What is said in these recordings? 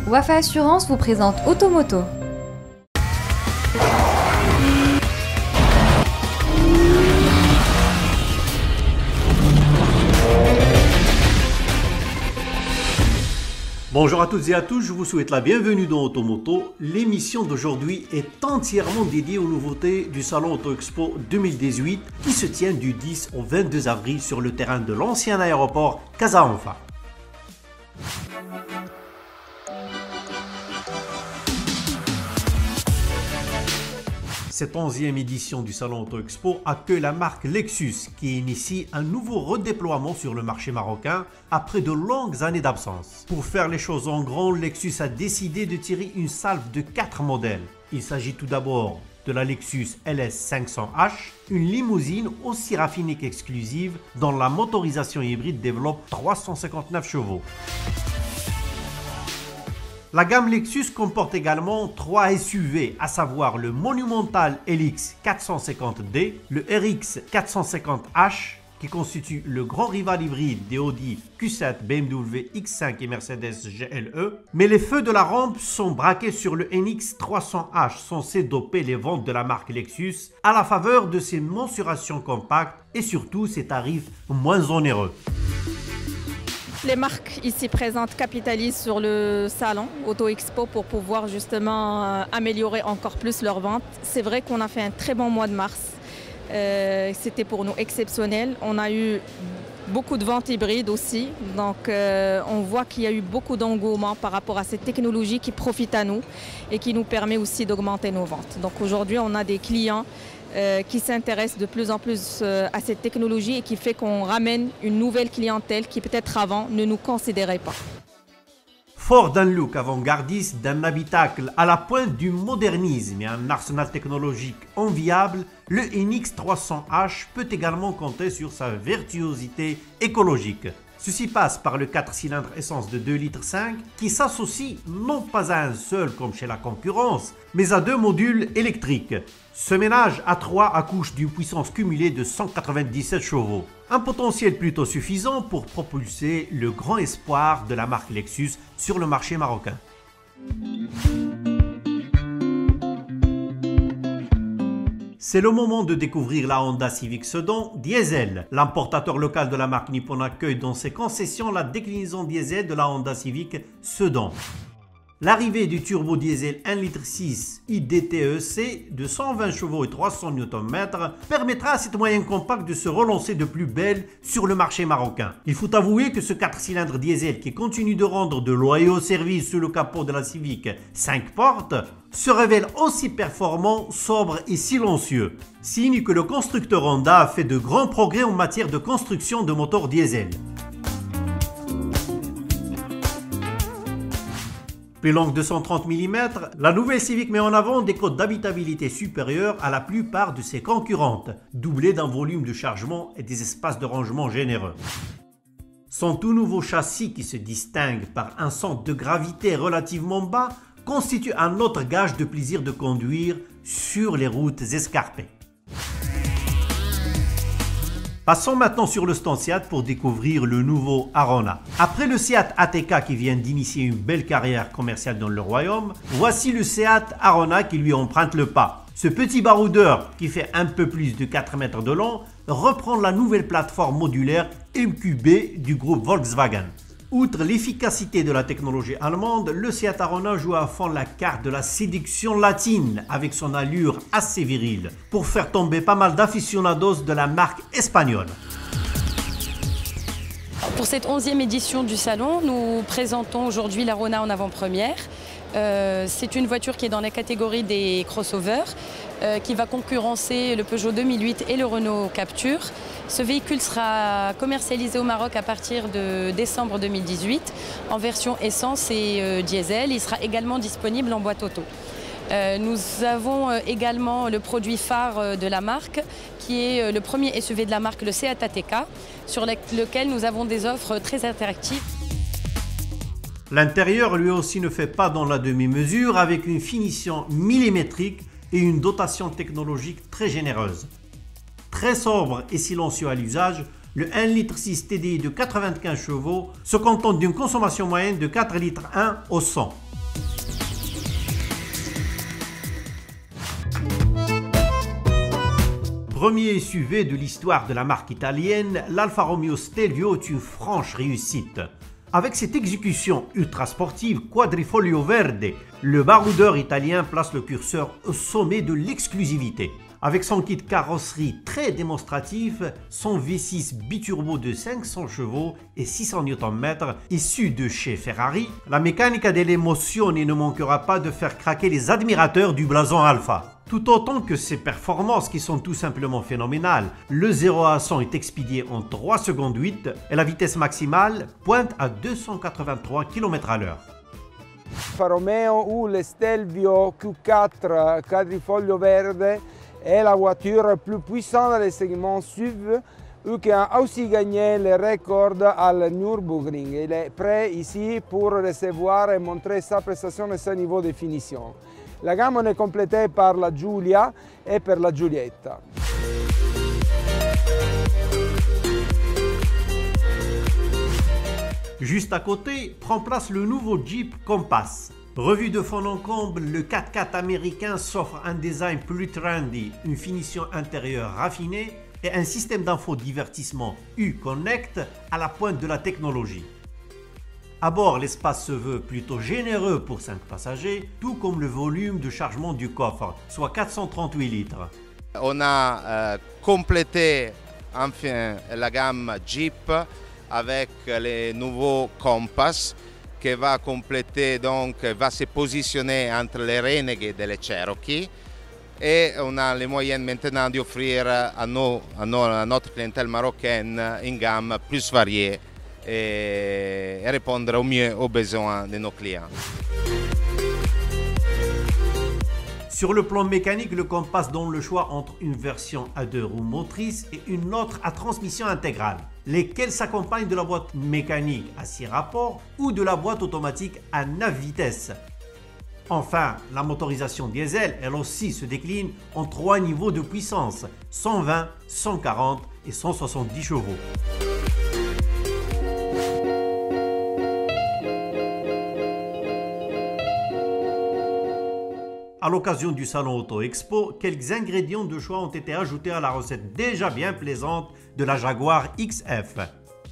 Wafa Assurance vous présente Automoto. Bonjour à toutes et à tous, je vous souhaite la bienvenue dans Automoto. L'émission d'aujourd'hui est entièrement dédiée aux nouveautés du Salon Auto Expo 2018 qui se tient du 10 au 22 avril sur le terrain de l'ancien aéroport Casa-Anfa. Cette 11e édition du Salon Auto Expo accueille la marque Lexus qui initie un nouveau redéploiement sur le marché marocain après de longues années d'absence. Pour faire les choses en grand, Lexus a décidé de tirer une salve de 4 modèles. Il s'agit tout d'abord de la Lexus LS 500H, une limousine aussi raffinée qu'exclusive dont la motorisation hybride développe 359 chevaux. La gamme Lexus comporte également 3 SUV, à savoir le Monumental LX 450D, le RX 450H, qui constitue le grand rival hybride des Audi Q7, BMW X5 et Mercedes GLE. Mais les feux de la rampe sont braqués sur le NX 300H, censé doper les ventes de la marque Lexus à la faveur de ses mensurations compactes et surtout ses tarifs moins onéreux. Les marques ici présentes capitalisent sur le salon Auto Expo pour pouvoir justement améliorer encore plus leurs ventes. C'est vrai qu'on a fait un très bon mois de mars. C'était pour nous exceptionnel. On a eu beaucoup de ventes hybrides aussi. Donc on voit qu'il y a eu beaucoup d'engouement par rapport à cette technologie qui profite à nous et qui nous permet aussi d'augmenter nos ventes. Donc aujourd'hui, on a des clients qui s'intéressent de plus en plus à cette technologie et qui fait qu'on ramène une nouvelle clientèle qui peut-être avant ne nous considérait pas. Fort d'un look avant-gardiste, d'un habitacle à la pointe du modernisme et un arsenal technologique enviable, le NX 300H peut également compter sur sa virtuosité écologique. Ceci passe par le 4 cylindres essence de 2,5 litres qui s'associe non pas à un seul comme chez la concurrence, mais à 2 modules électriques. Ce ménage à 3 accouche d'une puissance cumulée de 197 chevaux. Un potentiel plutôt suffisant pour propulser le grand espoir de la marque Lexus sur le marché marocain. C'est le moment de découvrir la Honda Civic Sedan Diesel. L'importateur local de la marque Nippon accueille dans ses concessions la déclinaison diesel de la Honda Civic Sedan. L'arrivée du turbo diesel 1,6 litre IDTEC de 120 chevaux et 300 Nm permettra à cette moyenne compacte de se relancer de plus belle sur le marché marocain. Il faut avouer que ce 4 cylindres diesel qui continue de rendre de loyaux services sous le capot de la Civic 5 portes se révèle aussi performant, sobre et silencieux. Signe que le constructeur Honda a fait de grands progrès en matière de construction de moteurs diesel. Plus longue de 130 mm, la nouvelle Civic met en avant des codes d'habitabilité supérieurs à la plupart de ses concurrentes, doublés d'un volume de chargement et des espaces de rangement généreux. Son tout nouveau châssis qui se distingue par un centre de gravité relativement bas constitue un autre gage de plaisir de conduire sur les routes escarpées. Passons maintenant sur le stand Seat pour découvrir le nouveau Arona. Après le Seat ATK qui vient d'initier une belle carrière commerciale dans le royaume, voici le Seat Arona qui lui emprunte le pas. Ce petit baroudeur qui fait un peu plus de 4 mètres de long reprend la nouvelle plateforme modulaire MQB du groupe Volkswagen. Outre l'efficacité de la technologie allemande, le Seat Arona joue à fond la carte de la séduction latine avec son allure assez virile pour faire tomber pas mal d'aficionados de la marque espagnole. Pour cette 11e édition du salon, nous présentons aujourd'hui l'Arona en avant-première. C'est une voiture qui est dans la catégorie des crossovers, qui va concurrencer le Peugeot 2008 et le Renault Captur. Ce véhicule sera commercialisé au Maroc à partir de décembre 2018 en version essence et diesel. Il sera également disponible en boîte auto. Nous avons également le produit phare de la marque qui est le premier SUV de la marque, le Seat ATK, sur lequel nous avons des offres très interactives. L'intérieur lui aussi ne fait pas dans la demi-mesure avec une finition millimétrique et une dotation technologique très généreuse. Très sobre et silencieux à l'usage, le 1,6 litre TDI de 95 chevaux se contente d'une consommation moyenne de 4,1 litres au 100. Premier SUV de l'histoire de la marque italienne, l'Alfa Romeo Stelvio est une franche réussite. Avec cette exécution ultra sportive quadrifoglio verde, le baroudeur italien place le curseur au sommet de l'exclusivité. Avec son kit carrosserie très démonstratif, son V6 biturbo de 500 chevaux et 600 Nm issu de chez Ferrari, la Meccanica delle Emozioni ne manquera pas de faire craquer les admirateurs du blason Alfa. Tout autant que ses performances qui sont tout simplement phénoménales, le 0 à 100 est expédié en 3 secondes 8 et la vitesse maximale pointe à 283 km/h. Alfa Romeo ou le Stelvio Q4 quadrifoglio verde est la voiture plus puissante des segments SUV qui a aussi gagné le record à Nürburgring. Il est prêt ici pour recevoir et montrer sa prestation et son niveau de finition. La gamme est complétée par la Giulia et par la Giulietta. Juste à côté, prend place le nouveau Jeep Compass. Revu de fond en comble, le 4x4 américain s'offre un design plus trendy, une finition intérieure raffinée et un système d'infodivertissement U-Connect à la pointe de la technologie. À bord, l'espace se veut plutôt généreux pour 5 passagers, tout comme le volume de chargement du coffre, soit 438 litres. On a complété enfin la gamme Jeep avec les nouveaux Compass qui va compléter, donc va se positionner entre les Renegade et les Cherokee. Et on a les moyens maintenant d'offrir à notre clientèle marocaine une gamme plus variée et répondre au mieux aux besoins de nos clients. Sur le plan mécanique, le Compass donne le choix entre une version à 2 roues motrices et une autre à transmission intégrale, lesquelles s'accompagnent de la boîte mécanique à 6 rapports ou de la boîte automatique à 9 vitesses. Enfin, la motorisation diesel, elle aussi, se décline en 3 niveaux de puissance, 120, 140 et 170 chevaux. À l'occasion du salon Auto Expo, quelques ingrédients de choix ont été ajoutés à la recette déjà bien plaisante de la Jaguar XF.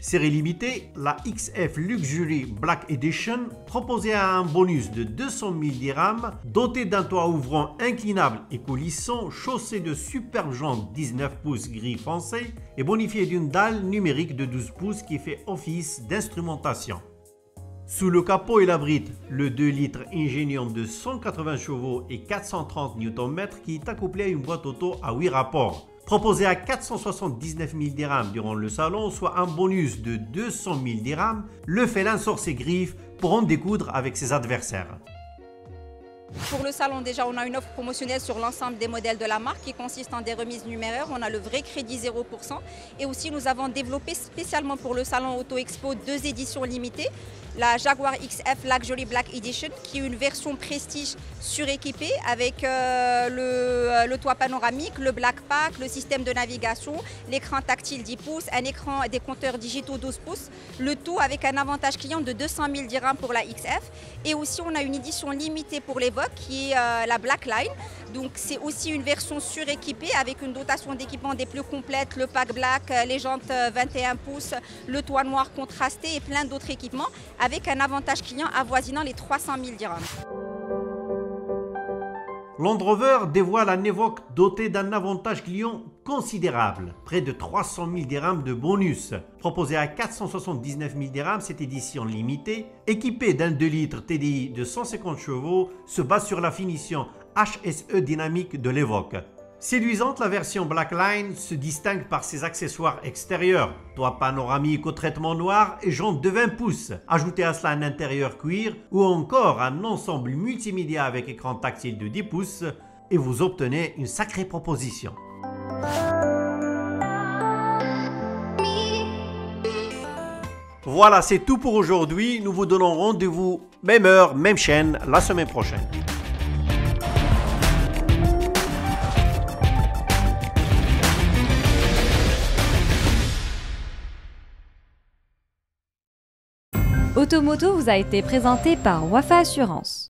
Série limitée, la XF Luxury Black Edition proposait un bonus de 200 000 dirhams, doté d'un toit ouvrant inclinable et coulissant, chaussé de superbes jantes 19 pouces gris foncé et bonifié d'une dalle numérique de 12 pouces qui fait office d'instrumentation. Sous le capot, il abrite le 2 litres Ingenium de 180 chevaux et 430 Nm qui est accouplé à une boîte auto à 8 rapports. Proposé à 479 000 dirhams durant le salon, soit un bonus de 200 000 dirhams, le félin sort ses griffes pour en découdre avec ses adversaires. Pour le salon, déjà, on a une offre promotionnelle sur l'ensemble des modèles de la marque qui consiste en des remises numéraires. On a le vrai crédit 0%. Et aussi, nous avons développé spécialement pour le salon Auto Expo 2 éditions limitées. La Jaguar XF Luxury Black Edition, qui est une version prestige suréquipée avec le toit panoramique, le Black Pack, le système de navigation, l'écran tactile 10 pouces, un écran des compteurs digitaux 12 pouces. Le tout avec un avantage client de 200 000 dirhams pour la XF. Et aussi, on a une édition limitée pour l'Evoque qui est la Black Line. Donc c'est aussi une version suréquipée avec une dotation d'équipement des plus complètes, le pack black, les jantes 21 pouces, le toit noir contrasté et plein d'autres équipements avec un avantage client avoisinant les 300 000 dirhams. Land Rover dévoile un Evoque doté d'un avantage client considérable, près de 300 000 dirhams de bonus. Proposé à 479 000 dirhams, cette édition limitée, équipée d'un 2 litres TDI de 150 chevaux, se base sur la finition HSE dynamique de l'Evoque. Séduisante, la version Blackline se distingue par ses accessoires extérieurs, toit panoramique au traitement noir et jantes de 20 pouces. Ajoutez à cela un intérieur cuir ou encore un ensemble multimédia avec écran tactile de 10 pouces et vous obtenez une sacrée proposition. Voilà, c'est tout pour aujourd'hui. Nous vous donnons rendez-vous même heure, même chaîne la semaine prochaine. Automoto vous a été présenté par Wafa Assurance.